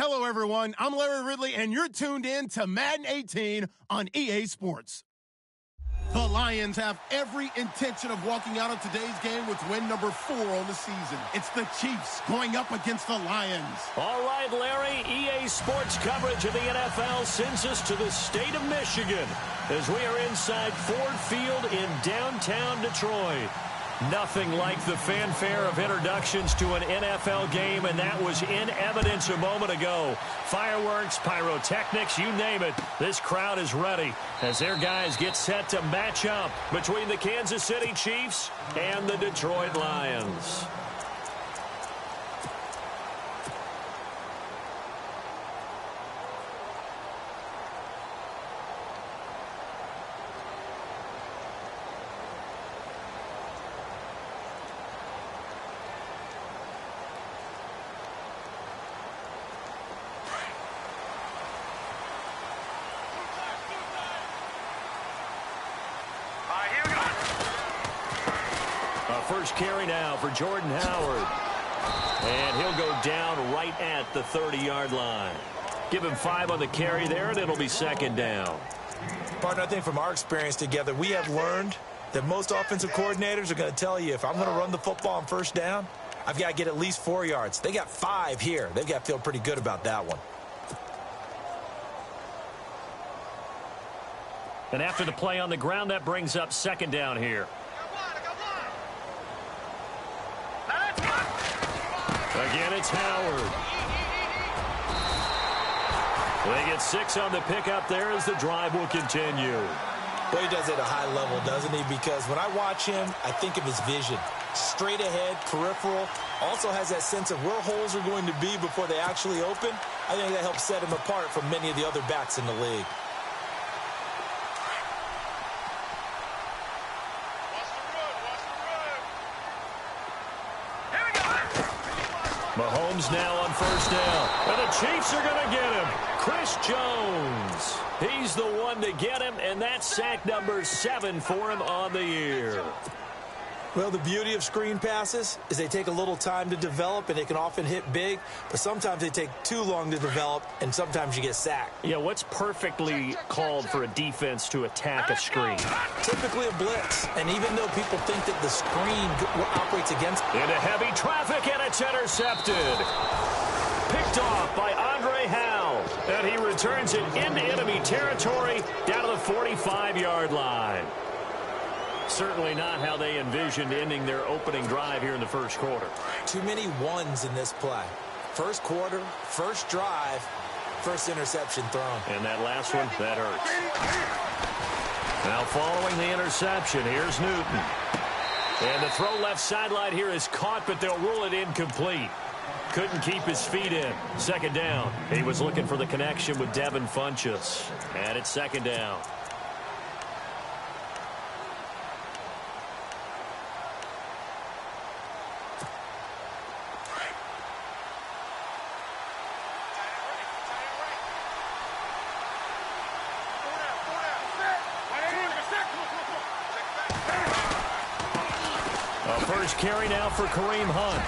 Hello, everyone. I'm Larry Ridley, and you're tuned in to Madden 18 on EA Sports. The Lions have every intention of walking out of today's game with win number 4 on the season. It's the Chiefs going up against the Lions. All right, Larry, EA Sports coverage of the NFL sends us to the state of Michigan as we are inside Ford Field in downtown Detroit. Nothing like the fanfare of introductions to an NFL game, and that was in evidence a moment ago. Fireworks, pyrotechnics, you name it. This crowd is ready as their guys get set to match up between the Kansas City Chiefs and the Detroit Lions. First carry now for Jordan Howard. And he'll go down right at the 30-yard line. Give him 5 on the carry there, and it'll be second down. Partner, I think from our experience together, we have learned that most offensive coordinators are going to tell you, if I'm going to run the football on first down, I've got to get at least 4 yards. They got 5 here. They've got to feel pretty good about that one. And after the play on the ground, that brings up second down here. Again, it's Howard. They get 6 on the pickup there as the drive will continue. Well, he does it at a high level, doesn't he? Because when I watch him, I think of his vision. Straight ahead, peripheral. Also has that sense of where holes are going to be before they actually open. I think that helps set him apart from many of the other backs in the league. Mahomes now on first down. And the Chiefs are going to get him. Chris Jones. He's the one to get him, and that's sack number 7 for him on the year. Well, the beauty of screen passes is they take a little time to develop, and they can often hit big, but sometimes they take too long to develop, and sometimes you get sacked. Yeah, what's perfectly called for a defense to attack a screen? Typically a blitz, and even though people think that the screen operates against... Into heavy traffic, and it's intercepted. Picked off by Andre Howell, and he returns it into enemy territory down to the 45-yard line. Certainly not how they envisioned ending their opening drive here in the first quarter. Too many ones in this play. First quarter, first drive, first interception thrown. And that last one, that hurts. Now following the interception, here's Newton. And the throw left sideline here is caught, but they'll rule it incomplete. Couldn't keep his feet in. Second down. He was looking for the connection with Devin Funchess. And it's second down. First carry now for Kareem Hunt.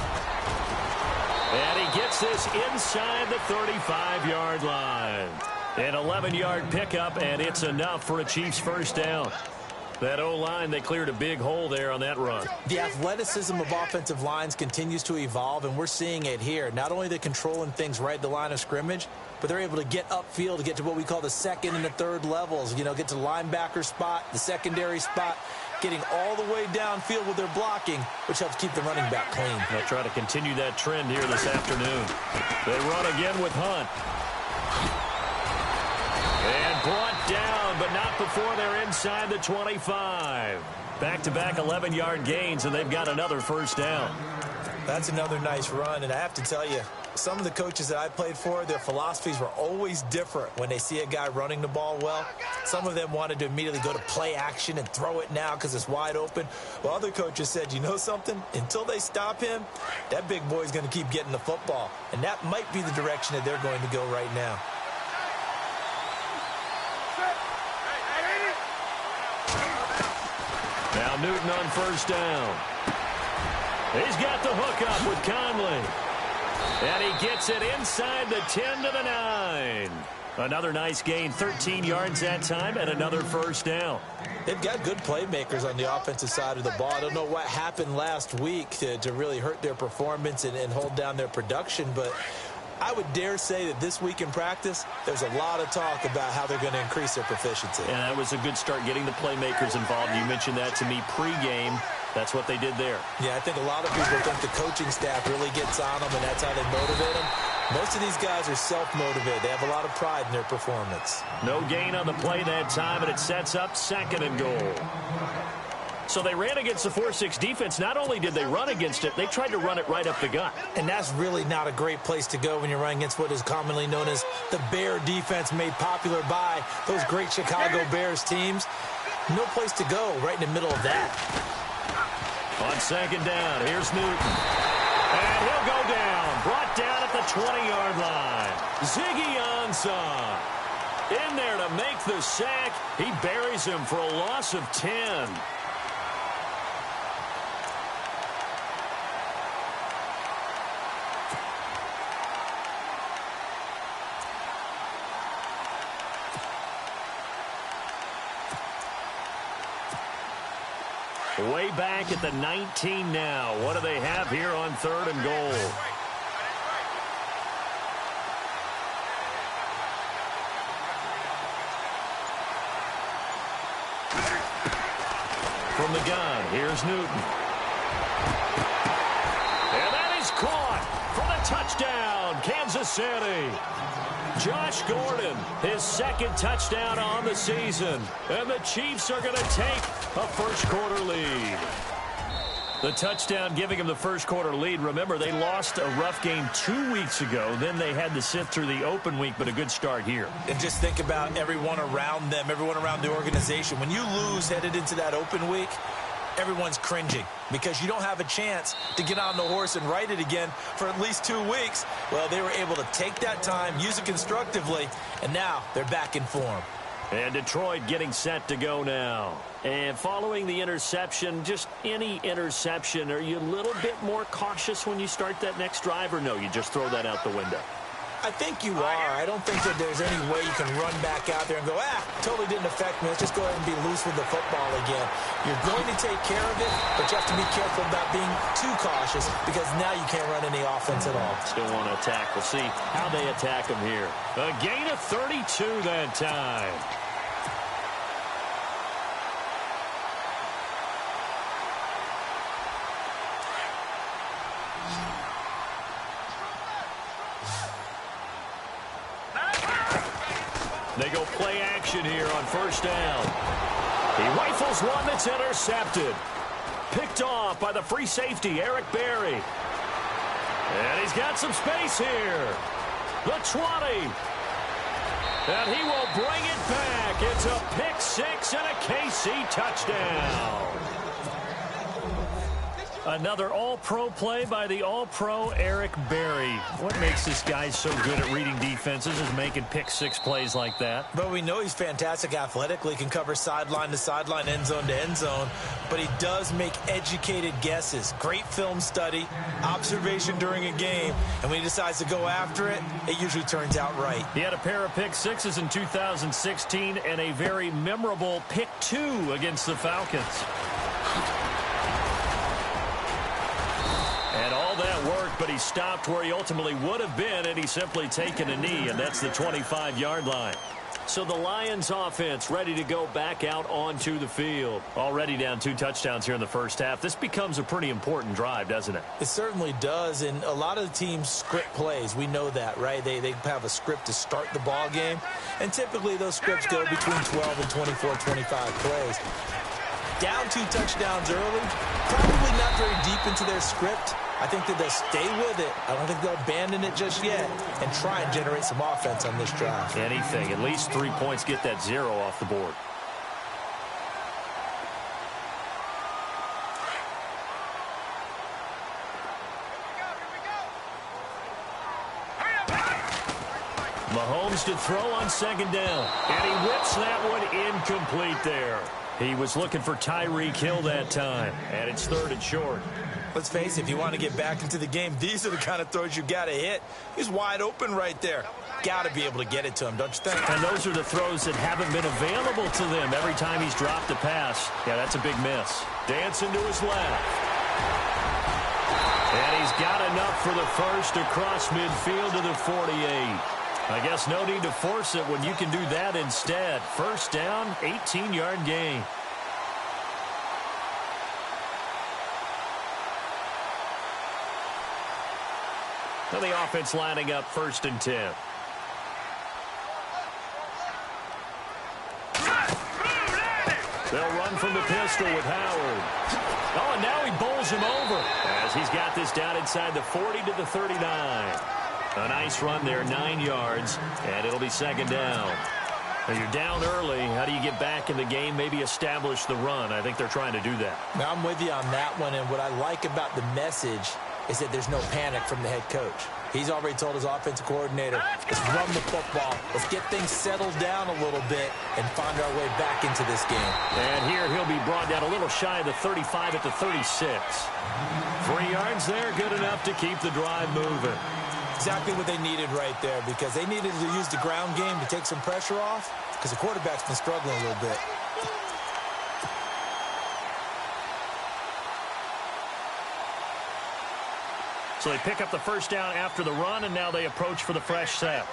And he gets this inside the 35-yard line. An 11-yard pickup, and it's enough for a Chiefs first down. That O-line, they cleared a big hole there on that run. The athleticism of offensive lines continues to evolve, and we're seeing it here. Not only are they controlling things right at the line of scrimmage, but they're able to get upfield to get to what we call the second and the third levels. You know, get to the linebacker spot, the secondary spot, getting all the way downfield with their blocking, which helps keep the running back clean. They'll try to continue that trend here this afternoon. They run again with Hunt. And brought down, but not before they're inside the 25. Back-to-back 11-yard gains, and they've got another first down. That's another nice run, and I have to tell you, some of the coaches that I played for, their philosophies were always different when they see a guy running the ball well. Some of them wanted to immediately go to play action and throw it now because it's wide open. Well, other coaches said, you know something? Until they stop him, that big boy's going to keep getting the football. And that might be the direction that they're going to go right now. Now Newton on first down. He's got the hookup with Conley. And he gets it inside the 10 to the 9. Another nice gain, 13 yards that time, and another first down. They've got good playmakers on the offensive side of the ball. I don't know what happened last week to really hurt their performance and hold down their production, but I would dare say that this week in practice, there's a lot of talk about how they're going to increase their proficiency. And that was a good start, getting the playmakers involved. You mentioned that to me pregame. That's what they did there. Yeah, I think a lot of people think the coaching staff really gets on them, and that's how they motivate them. Most of these guys are self-motivated. They have a lot of pride in their performance. No gain on the play that time, and it sets up 2nd and goal. So they ran against the 4-6 defense. Not only did they run against it, they tried to run it right up the gut. And that's really not a great place to go when you're running against what is commonly known as the Bear defense, made popular by those great Chicago Bears teams. No place to go right in the middle of that. On 2nd down, here's Newton. And he'll go down. Brought down at the 20-yard line. Ziggy Ansah in there to make the sack. He buries him for a loss of 10. Way back at the 19 now. What do they have here on 3rd and goal? From the gun, here's Newton. And that is caught for the touchdown, Kansas City. Josh Gordon, his 2nd touchdown on the season. And the Chiefs are going to take a first-quarter lead. The touchdown giving them the first-quarter lead. Remember, they lost a rough game 2 weeks ago. Then they had to sit through the open week, but a good start here. And just think about everyone around them, everyone around the organization. When you lose headed into that open week, everyone's cringing because you don't have a chance to get on the horse and ride it again for at least 2 weeks. Well, they were able to take that time, use it constructively, and now they're back in form. And Detroit getting set to go now. And following the interception, just any interception, are you a little bit more cautious when you start that next drive, or no, you just throw that out the window? I think you are. I don't think that there's any way you can run back out there and go, totally didn't affect me. Let's just go ahead and be loose with the football again. You're going to take care of it, but you have to be careful about being too cautious because now you can't run any offense at all. Still want to attack. We'll see how they attack them here. A gain of 32 that time. They go play action here on 1st down. He rifles one that's intercepted. Picked off by the free safety, Eric Berry. And he's got some space here. The 20. And he will bring it back. It's a pick 6 and a KC touchdown. Another all-pro play by the all-pro Eric Berry. What makes this guy so good at reading defenses is making pick 6 plays like that. But we know he's fantastic athletically, can cover sideline to sideline, end zone to end zone. But he does make educated guesses. Great film study, observation during a game. And when he decides to go after it, it usually turns out right. He had a pair of pick 6s in 2016 and a very memorable pick 2 against the Falcons. And all that worked, but he stopped where he ultimately would have been, and he's simply taken a knee, and that's the 25-yard line. So the Lions offense ready to go back out onto the field. Already down 2 touchdowns here in the first half. This becomes a pretty important drive, doesn't it? It certainly does, and a lot of the teams script plays. We know that, right? They have a script to start the ball game, and typically those scripts go between 12 and 24, 25 plays. Down 2 touchdowns early, probably not very deep into their script. I think that they'll stay with it. I don't think they'll abandon it just yet and try and generate some offense on this drive. Anything. At least 3 points, get that 0 off the board. Mahomes to throw on 2nd down. And he whips that one incomplete there. He was looking for Tyreek Hill that time, and it's 3rd and short. Let's face it, if you want to get back into the game, these are the kind of throws you got to hit. He's wide open right there. Got to be able to get it to him, don't you think? And those are the throws that haven't been available to them every time he's dropped a pass. Yeah, that's a big miss. Dancing to his left. And he's got enough for the first across midfield to the 48. I guess no need to force it when you can do that instead. First down, 18-yard gain. Now the offense lining up 1st and 10. They'll run from the pistol with Howard. Oh, and now he bowls him over as he's got this down inside the 40 to the 39. A nice run there, 9 yards, and it'll be 2nd down. Now you're down early. How do you get back in the game, maybe establish the run? I think they're trying to do that. Now I'm with you on that one, and what I like about the message is that there's no panic from the head coach. He's already told his offensive coordinator, let's run the football. Let's get things settled down a little bit and find our way back into this game. And here he'll be brought down a little shy of the 35 at the 36. 3 yards there, good enough to keep the drive moving. Exactly what they needed right there, because they needed to use the ground game to take some pressure off, because the quarterback's been struggling a little bit. So they pick up the first down after the run, and now they approach for the fresh set.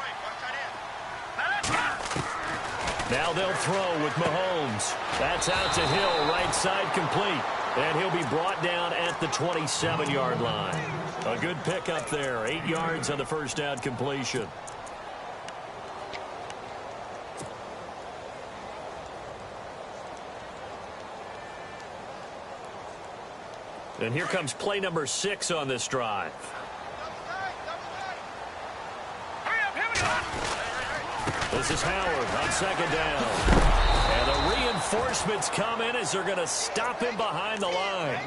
Now they'll throw with Mahomes. That's out to Hill, right side complete. And he'll be brought down at the 27-yard line. A good pickup there, 8 yards on the first down completion. And here comes play number 6 on this drive. This is Howard on 2nd down. And the reinforcements come in as they're going to stop him behind the line.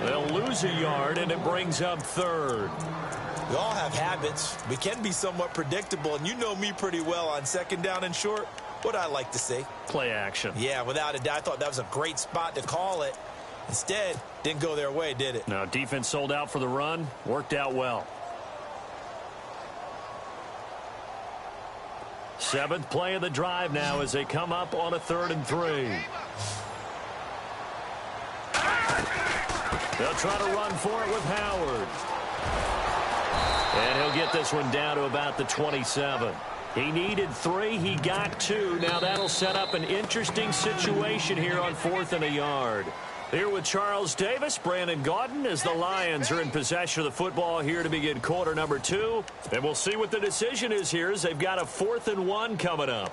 They'll lose a yard, and it brings up 3rd. We all have habits. We can be somewhat predictable, and you know me pretty well on 2nd down and short. What I like to say? Play action. Yeah, without a doubt. I thought that was a great spot to call it. Instead, didn't go their way, did it? No, defense sold out for the run. Worked out well. 7th play of the drive now as they come up on a 3rd and 3. They'll try to run for it with Howard. And he'll get this one down to about the 27. He needed 3. He got 2. Now that'll set up an interesting situation here on 4th and a yard. Here with Charles Davis, Brandon Gaudin, as the Lions are in possession of the football here to begin quarter number 2. And we'll see what the decision is here as they've got a 4th and 1 coming up.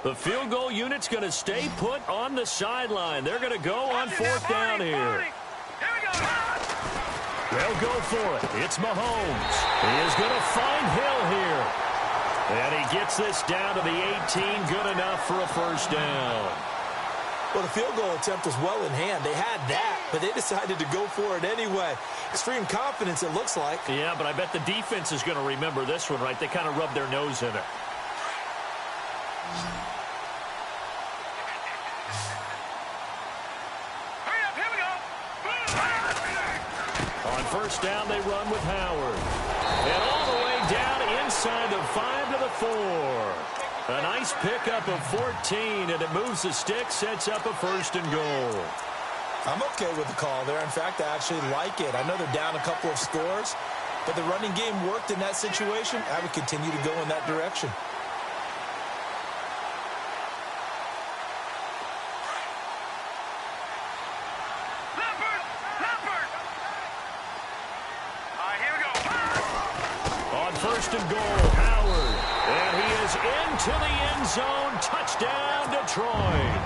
The field goal unit's going to stay put on the sideline. They're going to go on 4th down here. They'll go for it. It's Mahomes. He is going to find Hill here. And he gets this down to the 18. Good enough for a first down. Well, the field goal attempt was well in hand. They had that, but they decided to go for it anyway. Extreme confidence, it looks like. Yeah, but I bet the defense is going to remember this one, right? They kind of rubbed their nose in it. First down, they run with Howard. And all the way down inside the 5 to the 4. A nice pickup of 14, and it moves the stick, sets up a 1st and goal. I'm okay with the call there. In fact, I actually like it. I know they're down a couple of scores, but the running game worked in that situation. I would continue to go in that direction. First and goal, Howard. And he is into the end zone. Touchdown, Detroit.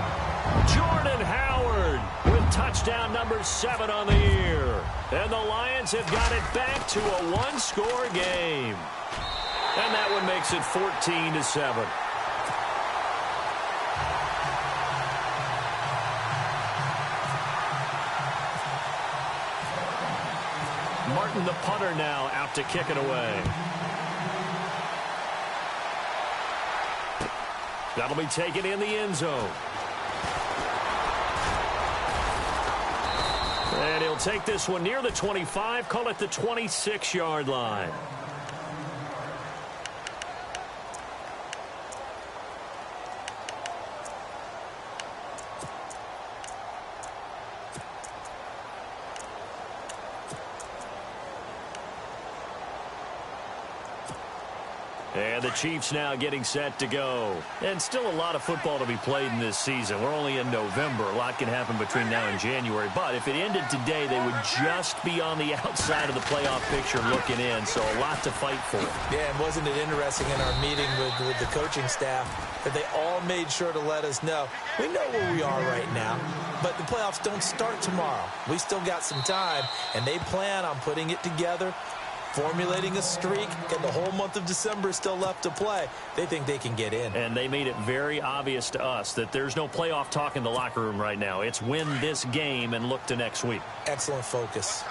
Jordan Howard with touchdown number 7 on the year. And the Lions have got it back to a one-score game. And that one makes it 14-7. Martin, the punter, now out to kick it away. That'll be taken in the end zone. And he'll take this one near the 25, call it the 26-yard line. And the Chiefs now getting set to go. And still a lot of football to be played in this season. We're only in November. A lot can happen between now and January. But if it ended today, they would just be on the outside of the playoff picture looking in. So a lot to fight for. Yeah, and wasn't it interesting in our meeting with the coaching staff that they all made sure to let us know, we know where we are right now, but the playoffs don't start tomorrow. We still got some time, and they plan on putting it together, formulating a streak, and the whole month of December is still left to play. They think they can get in. And they made it very obvious to us that there's no playoff talk in the locker room right now. It's win this game and look to next week. Excellent focus.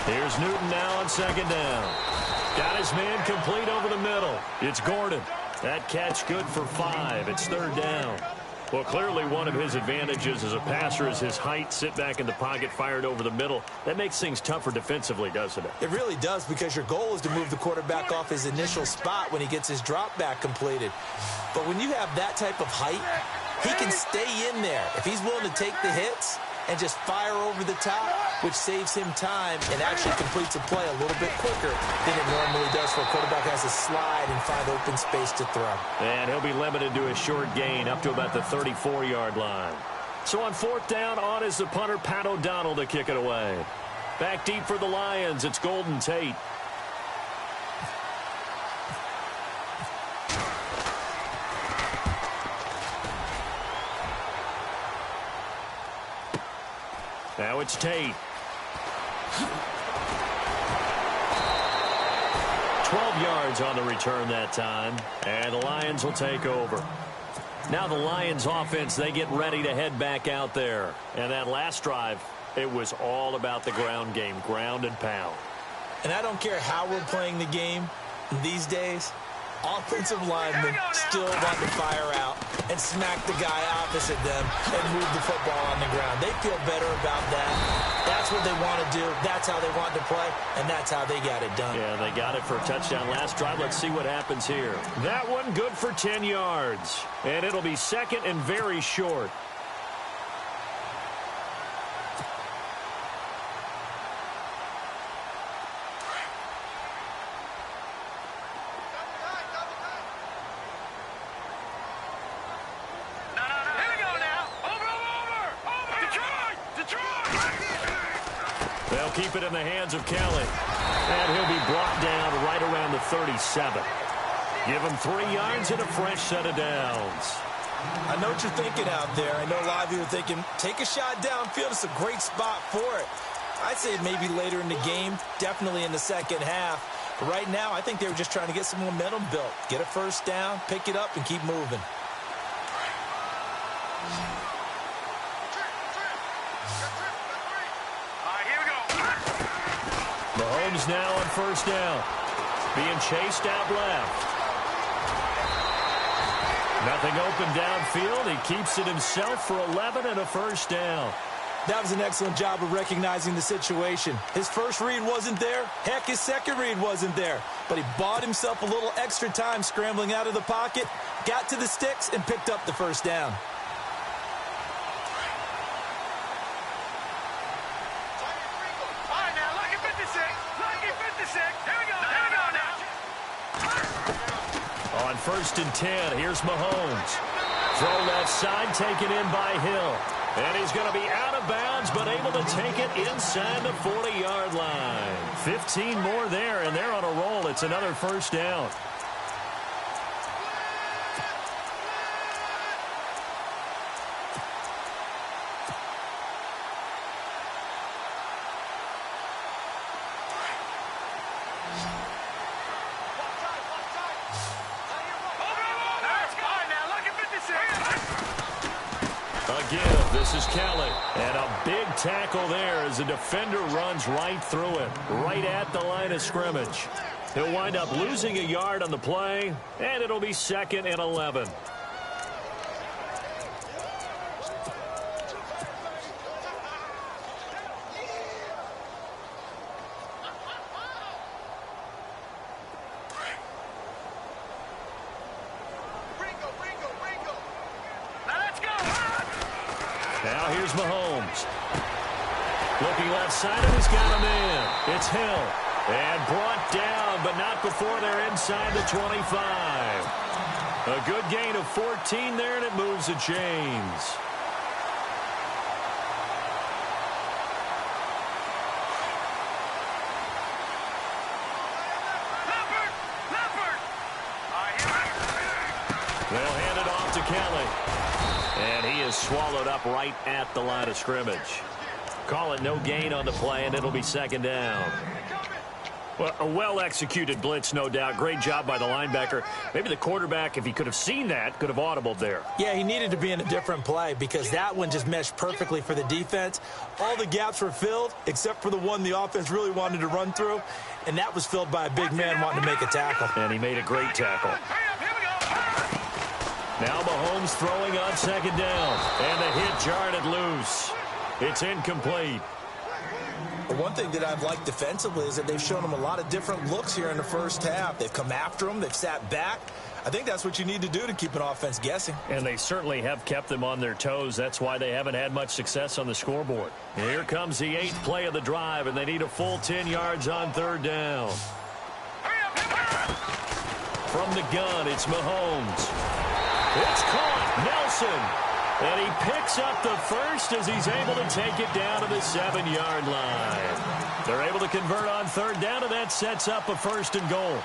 Here's Newton now on second down. Got his man complete over the middle. It's Gordon. That catch good for 5. It's third down. Well, clearly one of his advantages as a passer is his height. Sit back in the pocket, fired over the middle. That makes things tougher defensively, doesn't it? It really does, because your goal is to move the quarterback off his initial spot when he gets his drop back completed. But when you have that type of height, he can stay in there if he's willing to take the hits and just fire over the top, which saves him time and actually completes a play a little bit quicker than it normally does for a quarterback who has to slide and find open space to throw. And he'll be limited to a short gain up to about the 34-yard line. So on fourth down, on is the punter, Pat O'Donnell, to kick it away. Back deep for the Lions, it's Golden Tate. Now it's Tate. 12 yards on the return that time. And the Lions will take over. Now the Lions offense, they get ready to head back out there. And that last drive, it was all about the ground game, ground and pound. And I don't care how we're playing the game these days, offensive linemen still want to fire out and smack the guy opposite them and move the football on the ground. They feel better about that. That's what they want to do. That's how they want to play, and that's how they got it done. Yeah, they got it for a touchdown last drive. Let's see what happens here. That one good for 10 yards, and it'll be second and very short. Keep it in the hands of Kelly. And he'll be brought down right around the 37. Give him 3 yards and a fresh set of downs. I know what you're thinking out there. I know a lot of you are thinking, take a shot downfield. It's a great spot for it. I'd say maybe later in the game, definitely in the second half. But right now, I think they were just trying to get some momentum built. Get a first down, pick it up, and keep moving. Mahomes now on first down. Being chased out left. Nothing open downfield. He keeps it himself for 11 and a first down. That was an excellent job of recognizing the situation. His first read wasn't there. Heck, his second read wasn't there. But he bought himself a little extra time scrambling out of the pocket, got to the sticks, and picked up the first down. On first and 10, here's Mahomes. Throw left side, taken in by Hill. And he's going to be out of bounds, but able to take it inside the 40-yard line. 15 more there, and they're on a roll. It's another first down. Again, this is Kelly. And a big tackle there as the defender runs right through it, right at the line of scrimmage. He'll wind up losing a yard on the play, and it'll be 2nd and 11. Now here's Mahomes. Looking left side, and he's got him in. It's Hill. And brought down, but not before they're inside the 25. A good gain of 14 there, and it moves the chains. They'll hand it off to Kelly. And he is swallowed up right at the line of scrimmage. Call it no gain on the play, and it'll be 2nd down. Well, a well-executed blitz, no doubt. Great job by the linebacker. Maybe the quarterback, if he could have seen that, could have audibled there. Yeah, he needed to be in a different play because that one just meshed perfectly for the defense. All the gaps were filled except for the one the offense really wanted to run through, and that was filled by a big man wanting to make a tackle. And he made a great tackle. Now Mahomes throwing on 2nd down, and the hit jarred it loose. It's incomplete. One thing that I've liked defensively is that they've shown him a lot of different looks here in the first half. They've come after him. They've sat back. I think that's what you need to do to keep an offense guessing. And they certainly have kept them on their toes. That's why they haven't had much success on the scoreboard. Here comes the 8th play of the drive, and they need a full 10 yards on 3rd down. From the gun, it's Mahomes. It's caught. Nelson. And he picks up the first as he's able to take it down to the 7-yard line. They're able to convert on 3rd down, and that sets up a 1st and goal.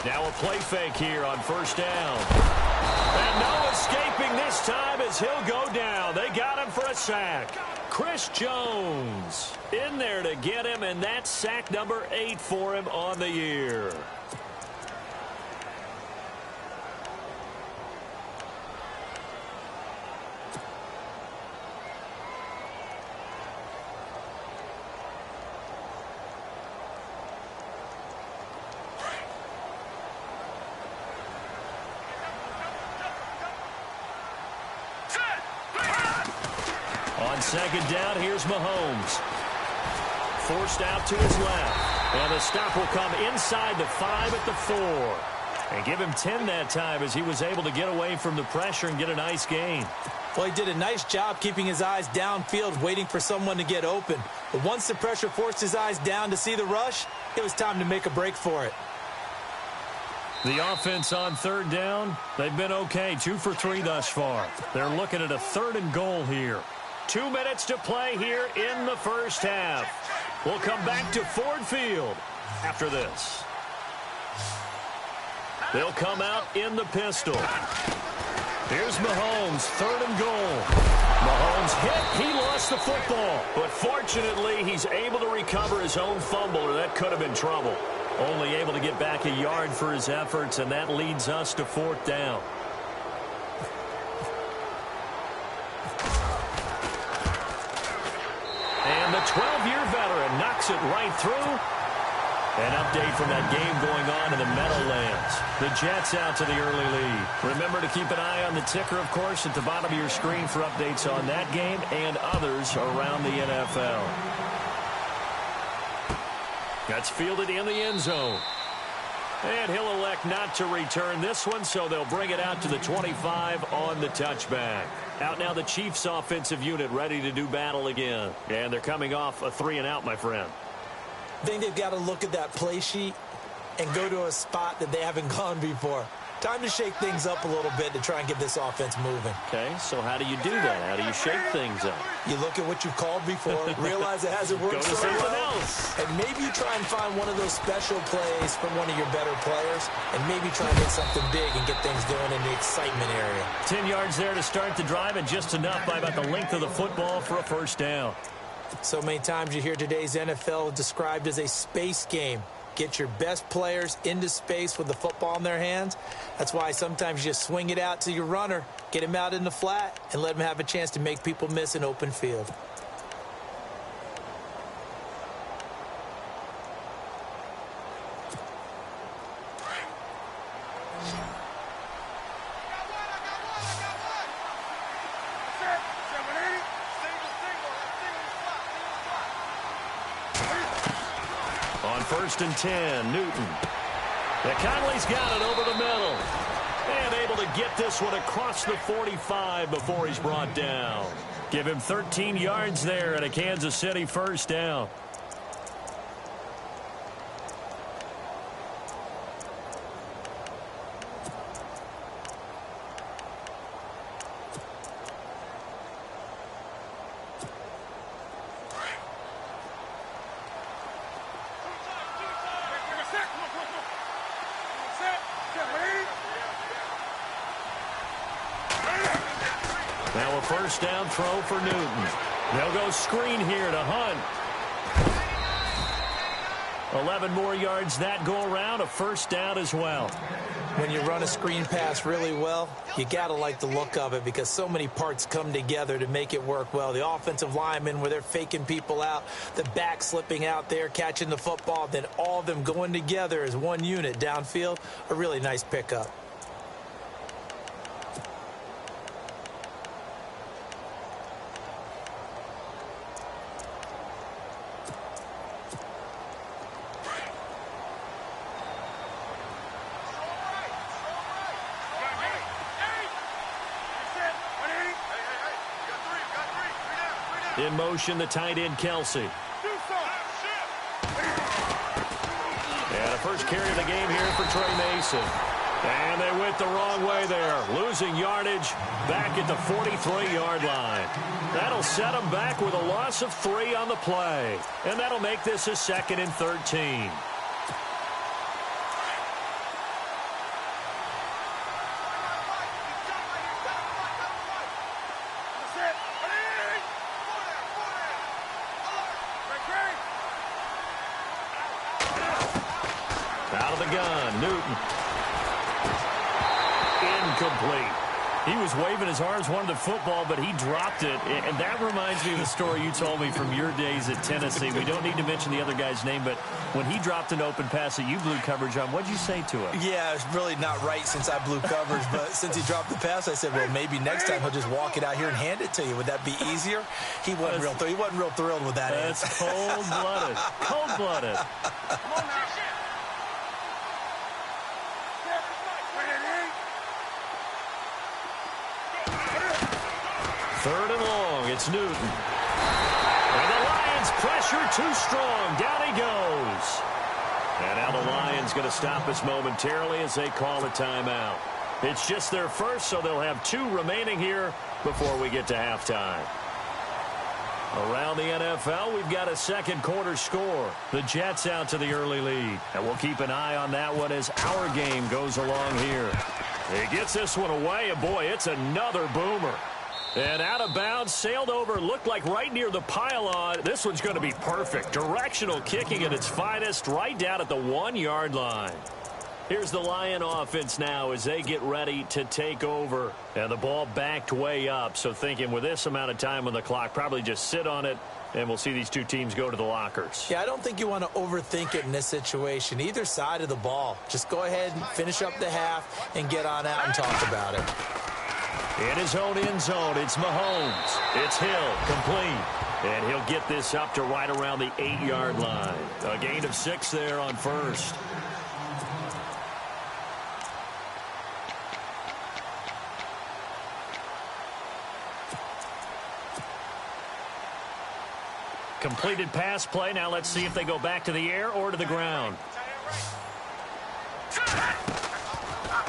Now a play fake here on 1st down. And no escaping this time as he'll go down. They got him for a sack. Chris Jones in there to get him, and that's sack number 8 for him on the year. On 2nd down, here's Mahomes. Forced out to his left. And the stop will come inside the 5 at the 4. And give him 10 that time as he was able to get away from the pressure and get a nice gain. Well, he did a nice job keeping his eyes downfield, waiting for someone to get open. But once the pressure forced his eyes down to see the rush, it was time to make a break for it. The offense on 3rd down, they've been okay. 2 for 3 thus far. They're looking at a 3rd and goal here. 2 minutes to play here in the first half. We'll come back to Ford Field after this. They'll come out in the pistol. Here's Mahomes, 3rd and goal. Mahomes hit. He lost the football. But fortunately, he's able to recover his own fumble, or that could have been trouble. Only able to get back a yard for his efforts, and that leads us to 4th down. And the 12-year veteran knocks it right through. An update from that game going on in the Meadowlands. The Jets out to the early lead. Remember to keep an eye on the ticker, of course, at the bottom of your screen for updates on that game and others around the NFL. That's fielded in the end zone. And he'll elect not to return this one, so they'll bring it out to the 25 on the touchback. Out now the Chiefs offensive unit ready to do battle again. And they're coming off a 3-and-out, my friend. I think they've got to look at that play sheet and go to a spot that they haven't gone before. Time to shake things up a little bit to try and get this offense moving. Okay, so how do you do that? How do you shake things up? You look at what you've called before, realize it hasn't worked Go to so something well, else. and maybe you try and find one of those special plays from one of your better players, and maybe try and hit something big and get things going in the excitement area. 10 yards there to start the drive, and just enough by about the length of the football for a first down. So many times you hear today's NFL described as a space game. Get your best players into space with the football in their hands. That's why sometimes you just swing it out to your runner, get him out in the flat, and let him have a chance to make people miss an open field. On 1st and 10, Newton. Conley's got it over the middle. And able to get this one across the 45 before he's brought down. Give him 13 yards there at a Kansas City first down. Now a first down throw for Newton. They'll go screen here to Hunt. 11 more yards that go around, a first down as well. When you run a screen pass really well, you got to like the look of it because so many parts come together to make it work well. The offensive linemen where they're faking people out, the back slipping out there, catching the football, then all of them going together as one unit downfield, a really nice pickup. In motion, the tight end, Kelsey. And a first carry of the game here for Trey Mason. And they went the wrong way there. Losing yardage back at the 43-yard line. That'll set them back with a loss of 3 on the play. And that'll make this a 2nd and 13. Out of the gun, Newton. Incomplete. He was waving his arms, wanted the football, but he dropped it. And that reminds me of the story you told me from your days at Tennessee. We don't need to mention the other guy's name, but when he dropped an open pass that you blew coverage on, what'd you say to him? Yeah, it's really not right since I blew coverage, but since he dropped the pass, I said, well, maybe next time he'll just walk it out here and hand it to you. Would that be easier? He wasn't real thrilled with that. That's cold-blooded. Cold-blooded. Third and long, it's Newton. And the Lions pressure too strong. Down he goes. And now the Lions going to stop us momentarily as they call a timeout. It's just their first, so they'll have 2 remaining here before we get to halftime. Around the NFL, we've got a second quarter score. The Jets out to the early lead. And we'll keep an eye on that one as our game goes along here. He gets this one away, and boy, it's another boomer. And out of bounds, sailed over, looked like right near the pylon. This one's going to be perfect. Directional kicking at its finest, right down at the 1-yard line. Here's the Lion offense now as they get ready to take over. And the ball backed way up, so thinking with this amount of time on the clock, probably just sit on it, and we'll see these 2 teams go to the lockers. Yeah, I don't think you want to overthink it in this situation. Either side of the ball. Just go ahead and finish up the half and get on out and talk about it. In his own end zone, it's Mahomes. It's Hill, complete. And he'll get this up to right around the 8-yard line. A gain of 6 there on first. completed pass play. Now let's see if they go back to the air or to the ground.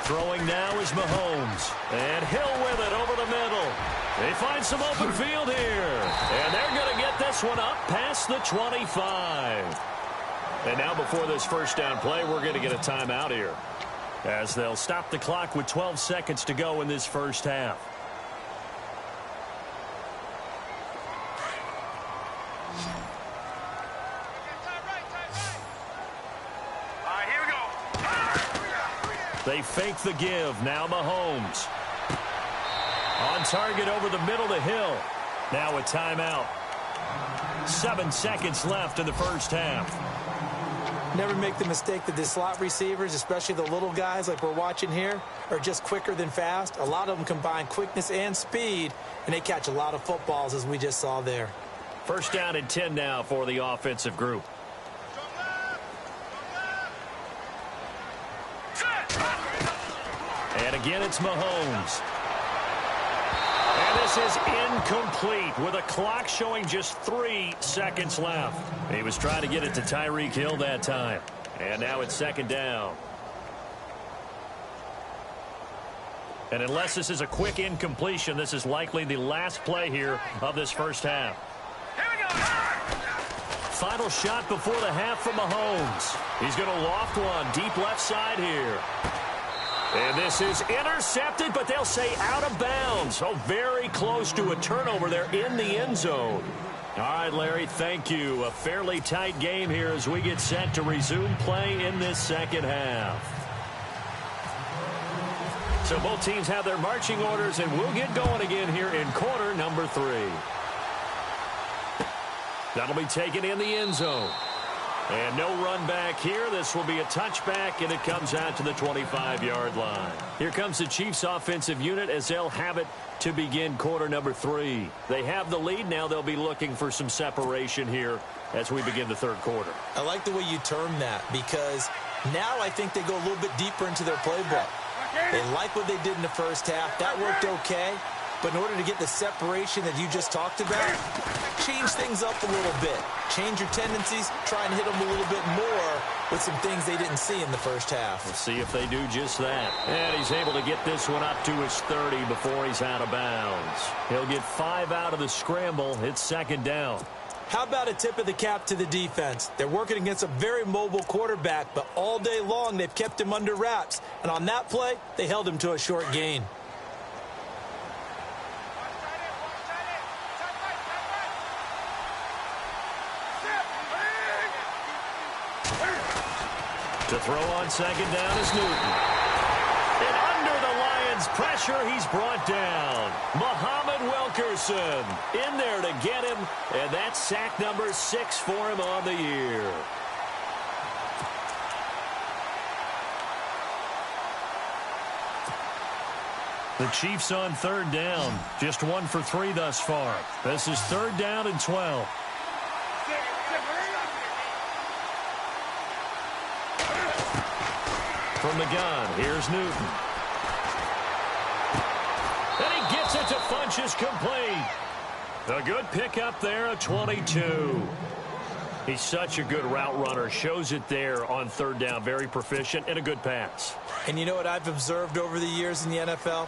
Throwing now is Mahomes. And Hill with it over the middle. They find some open field here. And they're going to get this one up past the 25. And now before this first down play, we're going to get a timeout here, as they'll stop the clock with 12 seconds to go in this first half. They fake the give. Now Mahomes. On target over the middle to Hill. Now a timeout. 7 seconds left in the first half. Never make the mistake that the slot receivers, especially the little guys like we're watching here, are just quicker than fast. A lot of them combine quickness and speed, and they catch a lot of footballs, as we just saw there. First down and 10 now for the offensive group. And again, it's Mahomes. And this is incomplete with a clock showing just 3 seconds left. He was trying to get it to Tyreek Hill that time. And now it's second down. And unless this is a quick incompletion, this is likely the last play here of this first half. Final shot before the half from Mahomes. He's going to loft one deep left side here. And this is intercepted, but they'll say out of bounds. So very close to a turnover there in the end zone. All right, Larry, thank you. A fairly tight game here as we get set to resume play in this second half. So both teams have their marching orders, and we'll get going again here in quarter number 3. That'll be taken in the end zone. And no run back here. This will be a touchback, and it comes out to the 25-yard line. Here comes the Chiefs offensive unit as they'll have it to begin quarter number 3. They have the lead. Now they'll be looking for some separation here as we begin the third quarter. I like the way you term that, because now I think they go a little bit deeper into their playbook. They like what they did in the first half. That worked okay. But in order to get the separation that you just talked about, change things up a little bit. Change your tendencies, try and hit them a little bit more with some things they didn't see in the first half. We'll see if they do just that. And he's able to get this one up to his 30 before he's out of bounds. He'll get 5 out of the scramble. It's second down. How about a tip of the cap to the defense? They're working against a very mobile quarterback, but all day long they've kept him under wraps. And on that play, they held him to a short gain. To throw on second down is Newton. And under the Lions' pressure, he's brought down. Muhammad Wilkerson in there to get him, and that's sack number 6 for him on the year. The Chiefs on third down, just 1 for 3 thus far. This is third down and 12. From the gun, here's Newton. And he gets it to Funchess complete. A good pickup there, a 22. He's such a good route runner. Shows it there on third down. Very proficient and a good pass. And you know what I've observed over the years in the NFL?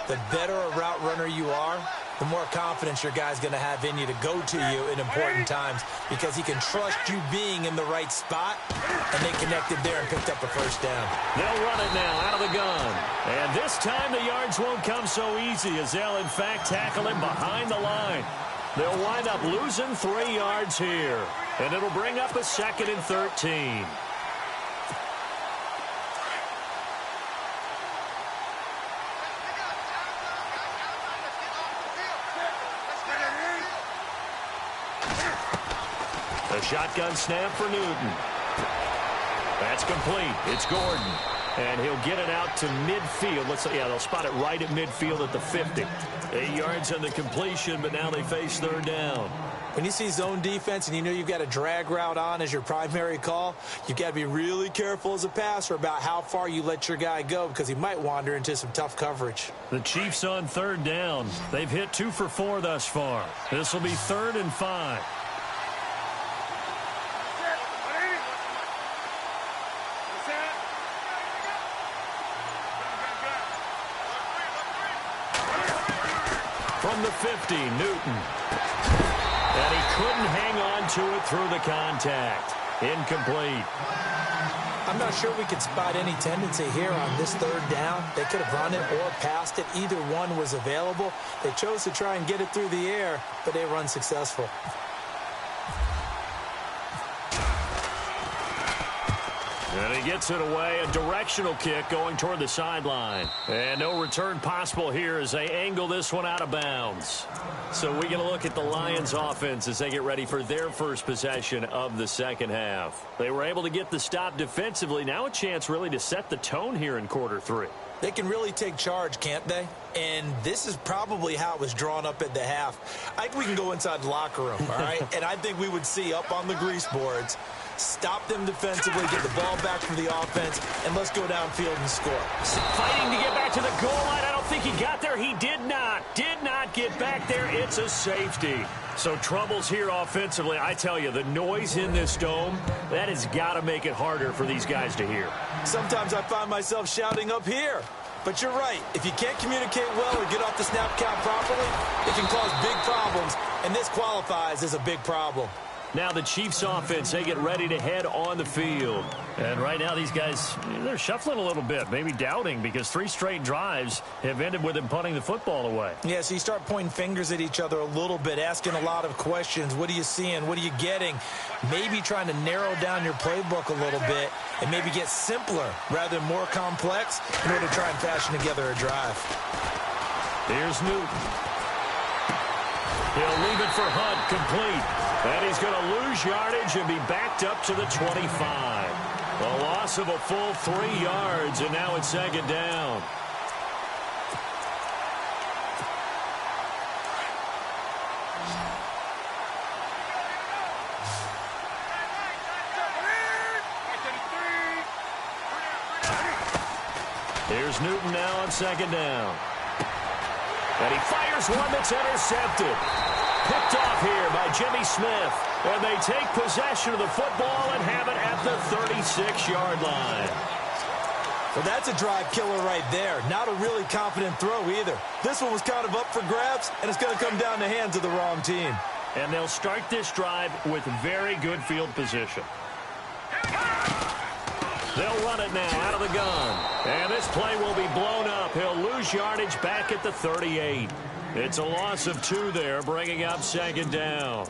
The better a route runner you are, the more confidence your guy's going to have in you to go to you in important times, because he can trust you being in the right spot, and they connected there and picked up a first down. They'll run it now out of the gun. And this time the yards won't come so easy, as they'll, in fact, tackle him behind the line. They'll wind up losing 3 yards here, and it'll bring up a 2nd and 13. A shotgun snap for Newton. That's complete. It's Gordon. And he'll get it out to midfield. Let's say, yeah, they'll spot it right at midfield at the 50. 8 yards on the completion, but now they face third down. When you see zone defense and you know you've got a drag route on as your primary call, you've got to be really careful as a passer about how far you let your guy go, because he might wander into some tough coverage. The Chiefs on third down. They've hit 2 for 4 thus far. This will be 3rd and 5. from the 50, Newton. And he couldn't hang on to it through the contact. Incomplete. I'm not sure we can spot any tendency here on this third down. They could have run it or passed it. Either one was available. They chose to try and get it through the air, but they were unsuccessful. And he gets it away, a directional kick going toward the sideline. And no return possible here as they angle this one out of bounds. So we get a look at the Lions offense as they get ready for their first possession of the second half. They were able to get the stop defensively. Now a chance really to set the tone here in quarter three. They can really take charge, can't they? And this is probably how it was drawn up at the half. I think we can go inside the locker room, all right? And I think we would see up on the grease boards, stop them defensively, get the ball back for the offense, and let's go downfield and score. Fighting to get back to the goal line. I don't think he got there. He did not get back there. It's a safety. So troubles here offensively. I tell you, the noise in this dome, that has got to make it harder for these guys to hear. Sometimes I find myself shouting up here. But you're right. If you can't communicate well or get off the snap count properly, it can cause big problems, and this qualifies as a big problem. Now the Chiefs offense, they get ready to head on the field. And right now these guys, they're shuffling a little bit, maybe doubting, because 3 straight drives have ended with them punting the football away. Yeah, so you start pointing fingers at each other a little bit, asking a lot of questions. What are you seeing? What are you getting? Maybe trying to narrow down your playbook a little bit and maybe get simpler rather than more complex in order to try and fashion together a drive. Here's Newton. He'll leave it for Hunt, complete. And he's going to lose yardage and be backed up to the 25. A loss of a full 3 yards, and now it's second down. Here's Newton now on second down. And he fires one that's intercepted. Picked off here by Jimmy Smith. And they take possession of the football and have it at the 36-yard line. Well, that's a drive killer right there. Not a really confident throw either. This one was kind of up for grabs, and it's going to come down the hands of the wrong team. And they'll start this drive with very good field position. They'll run it now out of the gun. And this play will be blown up. He'll lose yardage back at the 38. It's a loss of 2 there, bringing up second down.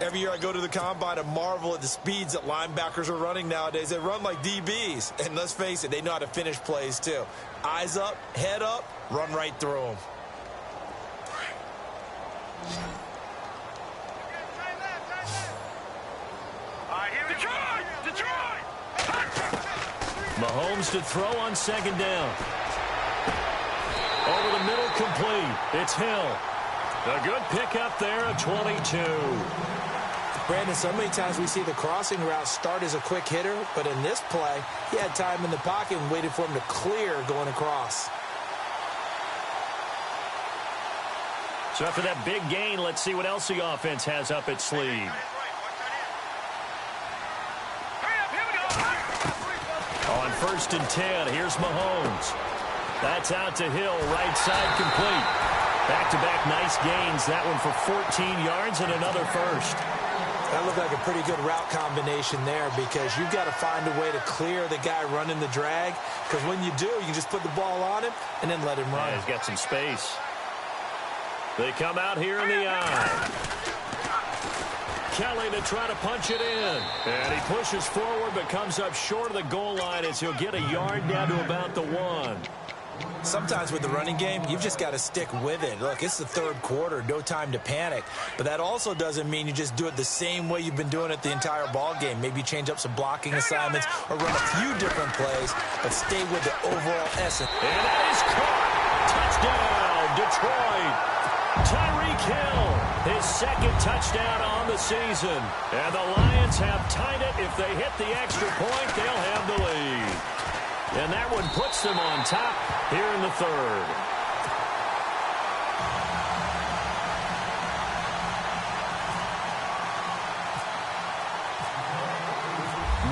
Every year I go to the combine and marvel at the speeds that linebackers are running nowadays. They run like DBs. And let's face it, they know how to finish plays too. Eyes up, head up, run right through them. Mahomes to throw on second down. Over the middle, complete. It's Hill. A good pickup there at 22. Brandon, so many times we see the crossing route start as a quick hitter, but in this play, he had time in the pocket and waited for him to clear going across. So after that big gain, let's see what else the offense has up its sleeve. On 1st and 10, here's Mahomes. That's out to Hill, right side complete. Back-to-back nice gains. That one for 14 yards and another first. That looked like a pretty good route combination there because you've got to find a way to clear the guy running the drag, because when you do, you can just put the ball on him and then let him run. Yeah, he's got some space. They come out here in the eye. Kelly to try to punch it in. And he pushes forward but comes up short of the goal line as he'll get a yard down to about the 1. Sometimes with the running game, you've just got to stick with it. Look, it's the third quarter, no time to panic. But that also doesn't mean you just do it the same way you've been doing it the entire ball game. Maybe change up some blocking assignments or run a few different plays, but stay with the overall essence. And that is caught. Touchdown, Detroit. Tyreek Hill, his second touchdown on the season. And the Lions have tied it. If they hit the extra point, they'll have the lead. And that one puts them on top here in the third.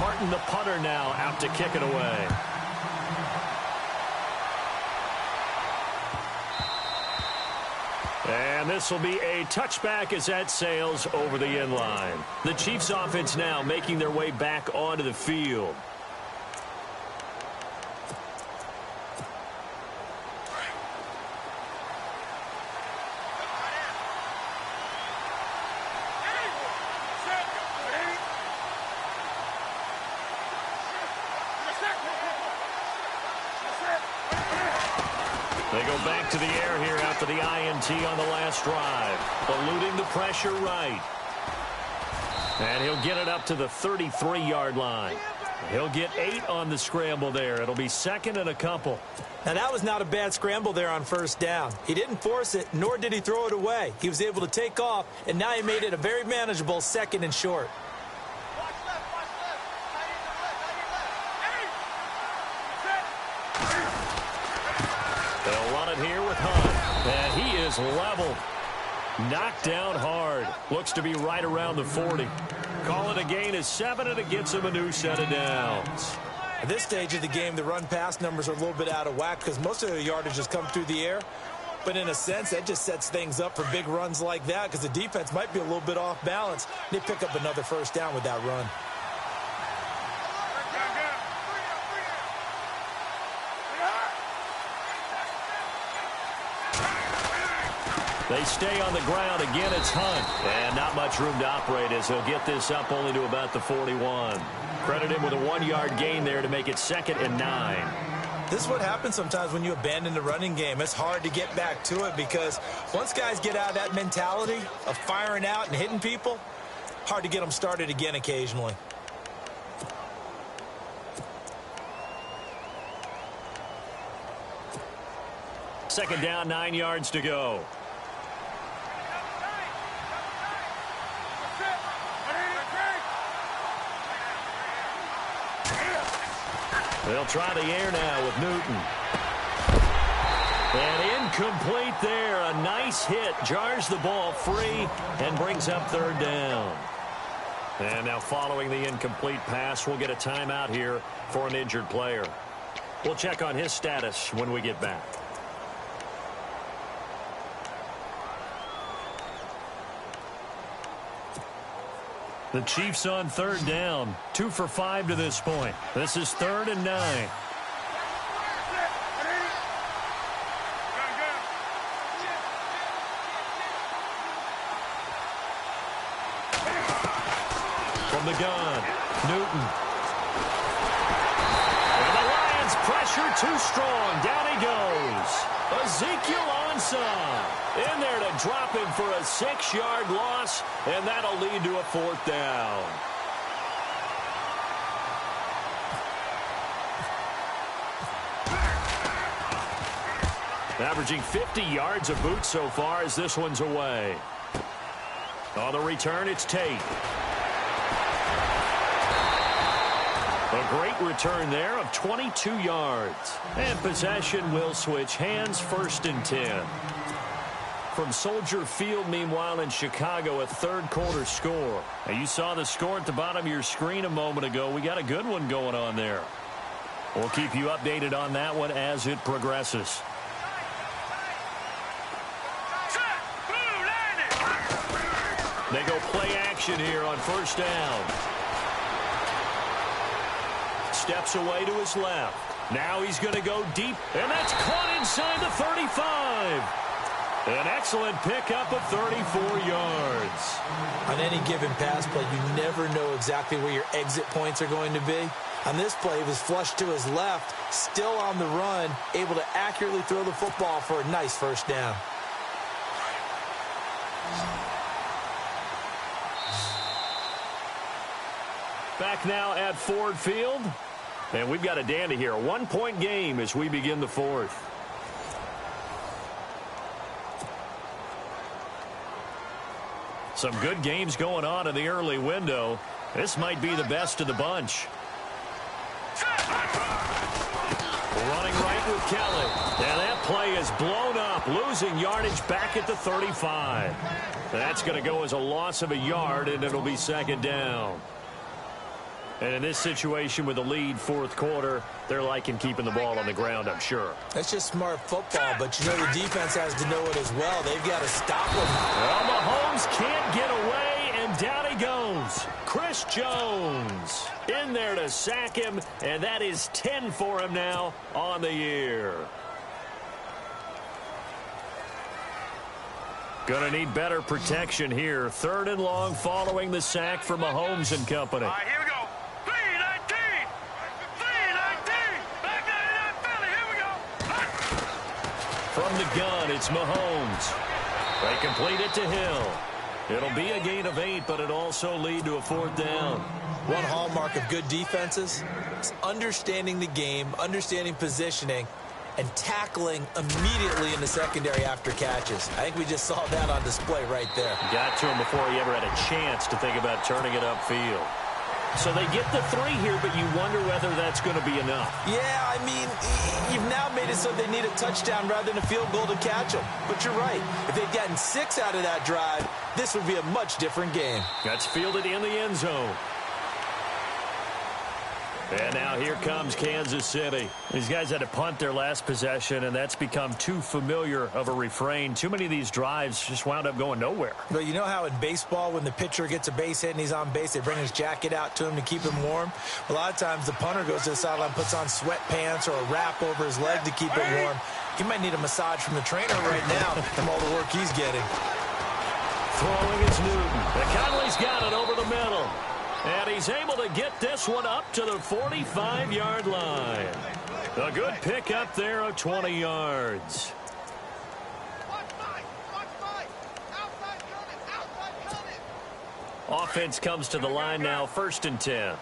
Martin, the punter, now out to kick it away. And this will be a touchback as that sails over the end line. The Chiefs offense now making their way back onto the field. They go back to the air here after the INT on the last drive. Eluding the pressure right. And he'll get it up to the 33-yard line. He'll get 8 on the scramble there. It'll be second and a couple. Now, that was not a bad scramble there on first down. He didn't force it, nor did he throw it away. He was able to take off, and now he made it a very manageable second and short. They'll run it here with Hunt. And he is leveled. Knocked down hard. Looks to be right around the 40. Call it a gain of 7, and it gets him a new set of downs. At this stage of the game, the run-pass numbers are a little bit out of whack because most of the yardage has come through the air. But in a sense, that just sets things up for big runs like that because the defense might be a little bit off balance. They pick up another first down with that run. They stay on the ground. Again, it's Hunt. And not much room to operate as he'll get this up only to about the 41. Credit him with a 1-yard gain there to make it 2nd and 9. This is what happens sometimes when you abandon the running game. It's hard to get back to it because once guys get out of that mentality of firing out and hitting people, hard to get them started again occasionally. Second down, 9 yards to go. They'll try the air now with Newton. And incomplete there. A nice hit. Jars the ball free and brings up 3rd down. And now following the incomplete pass, we'll get a timeout here for an injured player. We'll check on his status when we get back. The Chiefs on 3rd down. 2 for 5 to this point. This is 3rd and 9. From the gun, Newton. And the Lions pressure too strong. Down he goes. Ezekiel Ansah in there to drop him for a 6-yard loss, and that'll lead to a 4th down. Averaging 50 yards a boot so far as this one's away. On the return, it's Tate. A great return there of 22 yards. And possession will switch hands, 1st and 10. From Soldier Field, meanwhile, in Chicago, a 3rd quarter score. Now, you saw the score at the bottom of your screen a moment ago. We got a good one going on there. We'll keep you updated on that one as it progresses. They go play action here on 1st down. Steps away to his left. Now he's going to go deep, and that's caught inside the 35. An excellent pickup of 34 yards. On any given pass play, you never know exactly where your exit points are going to be. On this play, he was flushed to his left, still on the run, able to accurately throw the football for a nice 1st down. Back now at Ford Field. And we've got a dandy here. A 1-point game as we begin the 4th. Some good games going on in the early window. This might be the best of the bunch. Running right with Kelly. And that play is blown up, losing yardage back at the 35. That's going to go as a loss of a yard, and it'll be 2nd down. And in this situation with a lead fourth quarter, they're liking keeping the ball on the ground, I'm sure. That's just smart football, but you know the defense has to know it as well. They've got to stop them. Well, Mahomes can't get away, and down he goes. Chris Jones in there to sack him, and that is 10 for him now on the year. Going to need better protection here. 3rd and long following the sack for Mahomes and company. All right, here we go. 3-19. 3-19. Back there in that Philly. Here we go. From the gun, it's Mahomes. They complete it to Hill. It'll be a gain of 8, but it also lead to a 4th down. One hallmark of good defenses is understanding the game, understanding positioning, and tackling immediately in the secondary after catches. I think we just saw that on display right there. Got to him before he ever had a chance to think about turning it upfield. So they get the 3 here, but you wonder whether that's going to be enough. Yeah, I mean, you've now made it so they need a touchdown rather than a field goal to catch them. But you're right. If they'd gotten 6 out of that drive, this would be a much different game. That's fielded in the end zone. And now here comes Kansas City. These guys had to punt their last possession, and that's become too familiar of a refrain. Too many of these drives just wound up going nowhere. But you know how in baseball, when the pitcher gets a base hit and he's on base, they bring his jacket out to him to keep him warm? A lot of times the punter goes to the sideline, puts on sweatpants or a wrap over his leg to keep it warm. He might need a massage from the trainer right now from all the work he's getting. Throwing is Newton. McConley's got it over the middle. And he's able to get this one up to the 45-yard line. A good pickup there of 20 yards. Offense comes to the line now, 1st and 10.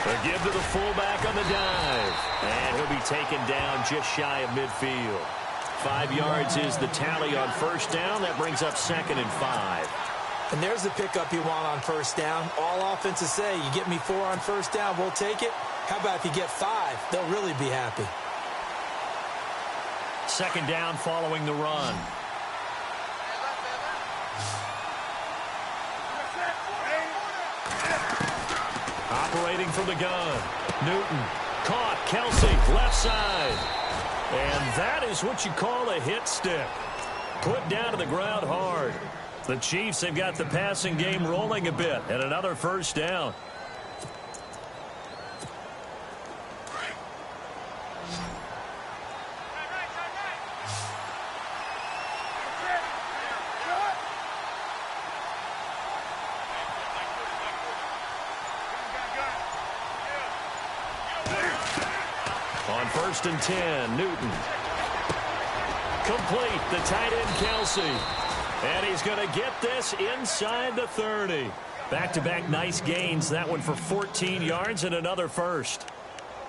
A give to the fullback on the dive. And he'll be taken down just shy of midfield. 5 yards is the tally on 1st down. That brings up 2nd and 5. And there's the pickup you want on 1st down. All offenses say, you get me 4 on 1st down, we'll take it. How about if you get 5? They'll really be happy. 2nd down following the run. Operating from the gun. Newton caught. Kelsey left side. And that is what you call a hit stick. Put down to the ground hard. The Chiefs have got the passing game rolling a bit. And another 1st down. On 1st and 10, Newton. Complete, the tight end Kelsey. And he's going to get this inside the 30. Back-to-back nice gains, that one for 14 yards and another 1st.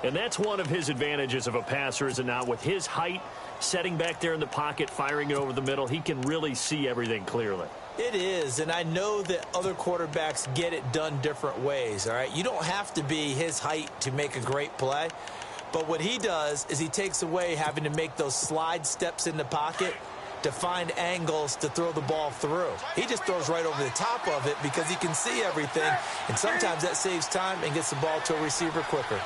And that's one of his advantages of a passer, is it not? With his height, setting back there in the pocket, firing it over the middle, he can really see everything clearly. It is, and I know that other quarterbacks get it done different ways, all right? You don't have to be his height to make a great play. But what he does is he takes away having to make those slide steps in the pocket to find angles to throw the ball through. He just throws right over the top of it because he can see everything, and sometimes that saves time and gets the ball to a receiver quicker.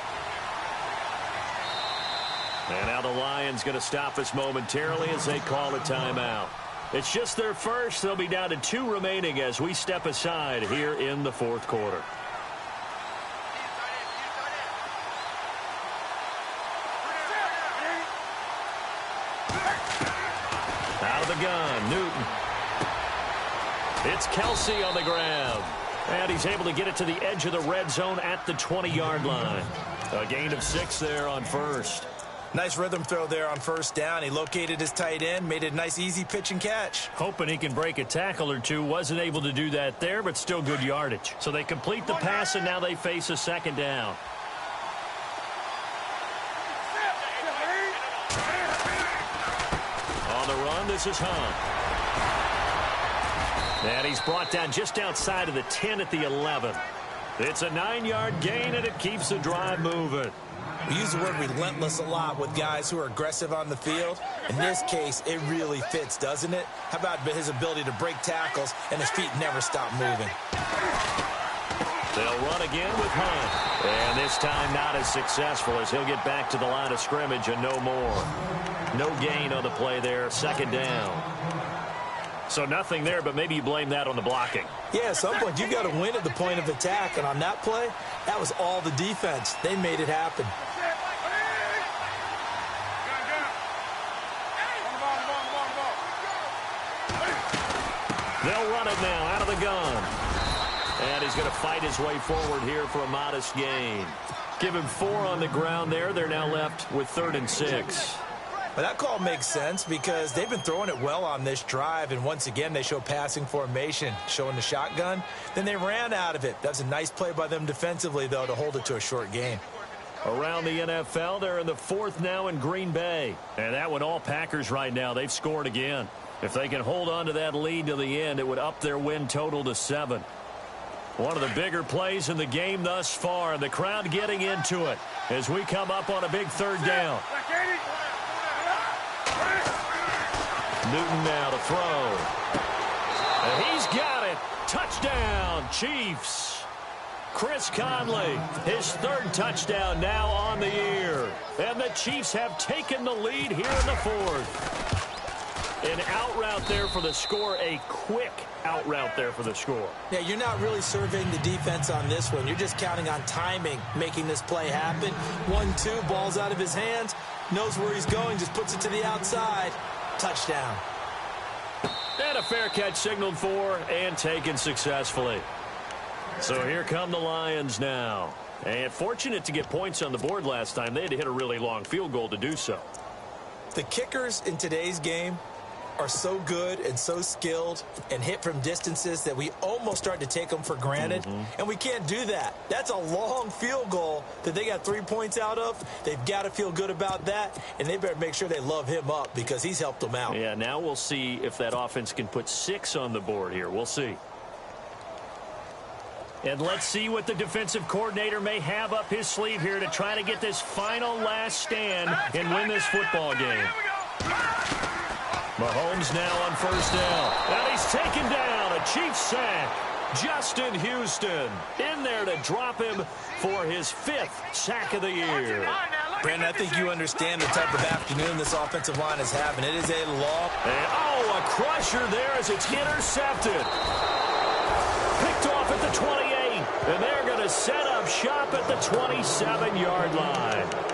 And now the Lions going to stop us momentarily as they call a timeout. It's just their first. They'll be down to 2 remaining as we step aside here in the 4th quarter. Out of the gun, Newton. It's Kelsey on the ground. And he's able to get it to the edge of the red zone at the 20-yard line. A gain of 6 there on 1st. Nice rhythm throw there on 1st down. He located his tight end, made it a nice easy pitch and catch. Hoping he can break a tackle or two. Wasn't able to do that there, but still good yardage. So they complete the pass, and now they face a 2nd down. On the run, this is Hunt. And he's brought down just outside of the 10 at the 11. It's a 9-yard gain, and it keeps the drive moving. We use the word relentless a lot with guys who are aggressive on the field. In this case, it really fits, doesn't it? How about his ability to break tackles and his feet never stop moving? They'll run again with Hunt. And this time not as successful as he'll get back to the line of scrimmage and no more. No gain on the play there, second down. So nothing there, but maybe you blame that on the blocking. Yeah, at some point you've got to win at the point of attack. And on that play, that was all the defense. They made it happen. They'll run it now out of the gun. And he's going to fight his way forward here for a modest gain. Give him 4 on the ground there. They're now left with 3rd and 6. Well, that call makes sense because they've been throwing it well on this drive, and once again they show passing formation, showing the shotgun. Then they ran out of it. That's a nice play by them defensively, though, to hold it to a short gain. Around the NFL, they're in the 4th now in Green Bay. And that one all Packers right now. They've scored again. If they can hold on to that lead to the end, it would up their win total to 7. One of the bigger plays in the game thus far, and the crowd getting into it as we come up on a big 3rd down. Newton now to throw. And he's got it. Touchdown, Chiefs. Chris Conley, his 3rd touchdown now on the year. And the Chiefs have taken the lead here in the 4th. An out route there for the score, a quick out route there for the score. Yeah, you're not really surveying the defense on this one. You're just counting on timing, making this play happen. 1-2, ball's out of his hands, knows where he's going, just puts it to the outside. Touchdown. And a fair catch signaled for and taken successfully. So here come the Lions now. And fortunate to get points on the board last time. They had to hit a really long field goal to do so. The kickers in today's game are so good and so skilled and hit from distances that we almost start to take them for granted. And we can't do that. That's a long field goal that they got 3 points out of. They've got to feel good about that, and they better make sure they love him up because he's helped them out. Yeah, now we'll see if that offense can put 6 on the board here. We'll see. And let's see what the defensive coordinator may have up his sleeve here to try to get this final last stand and win this football game. Mahomes now on 1st down. And he's taken down. A Chiefs sack. Justin Houston in there to drop him for his 5th sack of the year. Brandon, I think you understand the type of afternoon this offensive line is having. It is a long... And, a crusher there as it's intercepted. Picked off at the 28. And they're going to set up shop at the 27-yard line.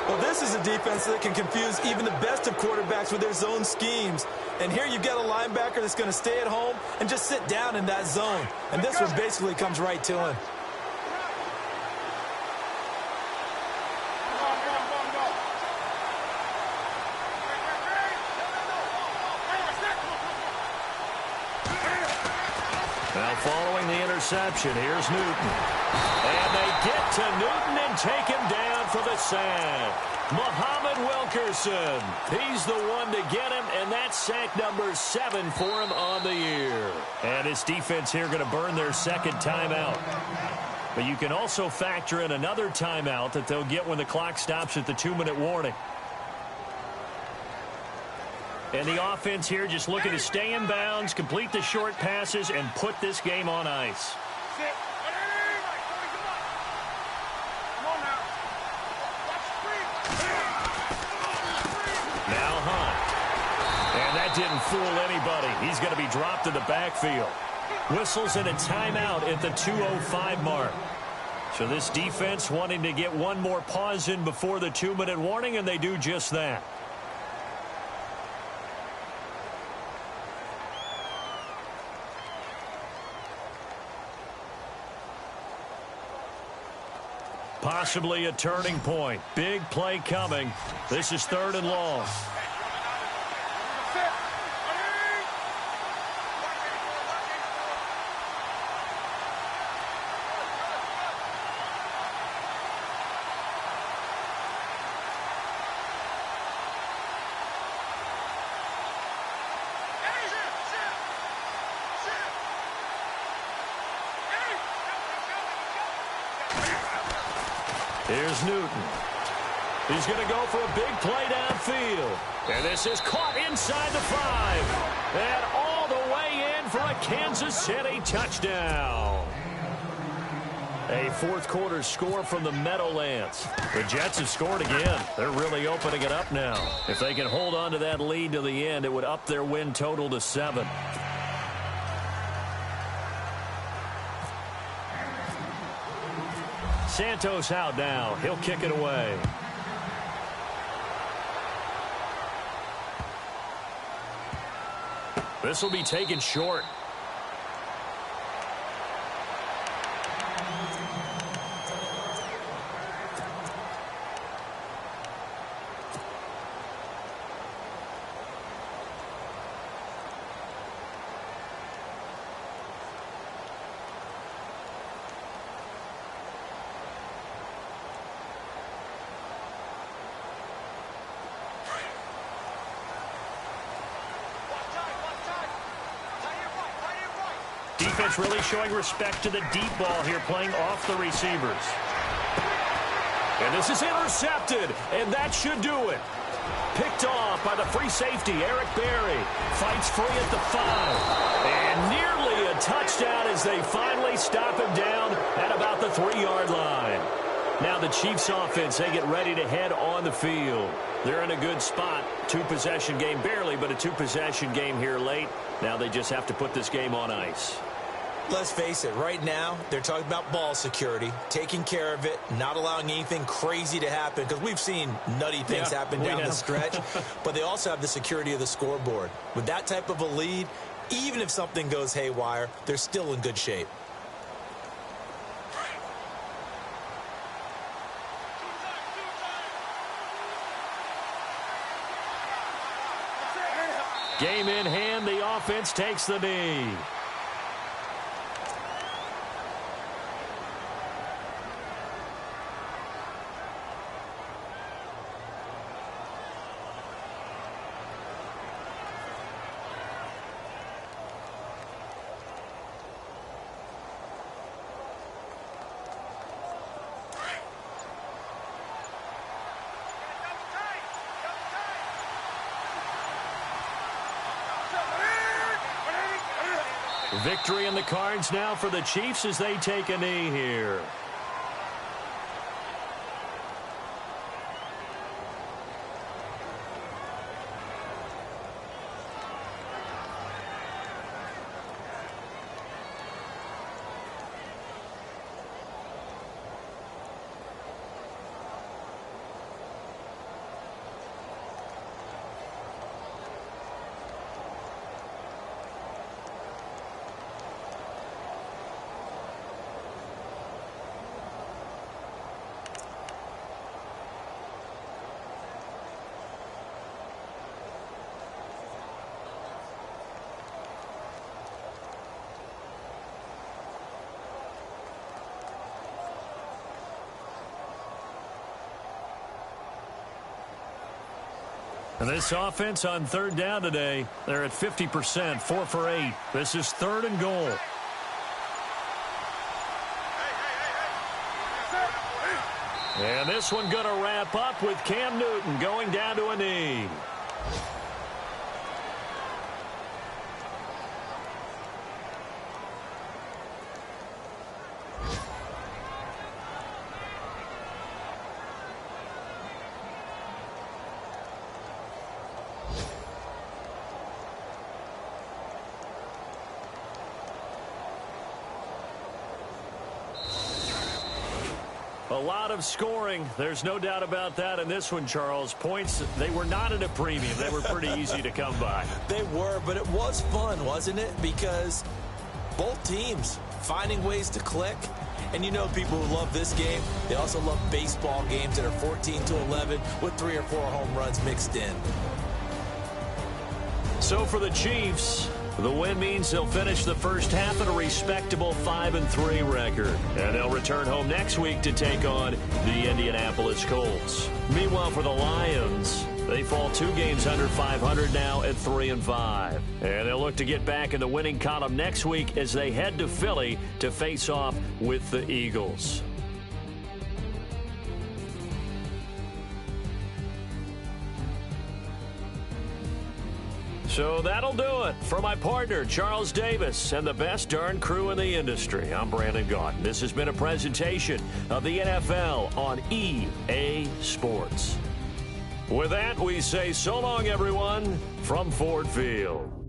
Well, this is a defense that can confuse even the best of quarterbacks with their zone schemes. And here you've got a linebacker that's going to stay at home and just sit down in that zone. And this one basically comes right to him. Now following the interception, here's Newton. And they get to Newton and take him down for the sack. Muhammad Wilkerson. He's the one to get him, and that's sack number 7 for him on the year. And his defense here going to burn their 2nd timeout. But you can also factor in another timeout that they'll get when the clock stops at the 2-minute warning. And the offense here just looking to stay in bounds, complete the short passes, and put this game on ice. Now Hunt. And that didn't fool anybody. He's going to be dropped in the backfield. Whistles in a timeout at the 2:05 mark. So this defense wanting to get one more pause in before the 2-minute warning, and they do just that. Possibly a turning point. Big play coming. This is 3rd and long. Here's Newton. He's going to go for a big play downfield. And this is caught inside the 5. And all the way in for a Kansas City touchdown. A fourth quarter score from the Meadowlands. The Jets have scored again. They're really opening it up now. If they can hold on to that lead to the end, it would up their win total to 7. Santos out now. He'll kick it away. This will be taken short. Defense really showing respect to the deep ball here, playing off the receivers. And this is intercepted, and that should do it. Picked off by the free safety, Eric Berry. Fights free at the 5. And nearly a touchdown as they finally stop him down at about the 3-yard line. Now the Chiefs offense, they get ready to head on the field. They're in a good spot. 2-possession game, barely, but a 2-possession game here late. Now they just have to put this game on ice. Let's face it, right now, they're talking about ball security, taking care of it, not allowing anything crazy to happen, because we've seen nutty things happen down the stretch, but they also have the security of the scoreboard. With that type of a lead, even if something goes haywire, they're still in good shape. Game in hand, the offense takes the knee. Victory in the cards now for the Chiefs as they take a knee here. And this offense on third down today, they're at 50%, 4 for 8. This is 3rd and goal. And this one going to wrap up with Cam Newton going down to a knee. A lot of scoring. There's no doubt about that in this one, Charles. Points, they were not at a premium. They were pretty easy to come by. They were, but it was fun, wasn't it? Because both teams finding ways to click. And you know people who love this game, they also love baseball games that are 14-11 with 3 or 4 home runs mixed in. So for the Chiefs, the win means they'll finish the first half at a respectable 5-3 record. And they'll return home next week to take on the Indianapolis Colts. Meanwhile, for the Lions, they fall 2 games under 500 now at 3-5. And they'll look to get back in the winning column next week as they head to Philly to face off with the Eagles. So that'll do it. For my partner, Charles Davis, and the best darn crew in the industry, I'm Brandon Gaudin. This has been a presentation of the NFL on EA Sports. With that, we say so long, everyone, from Ford Field.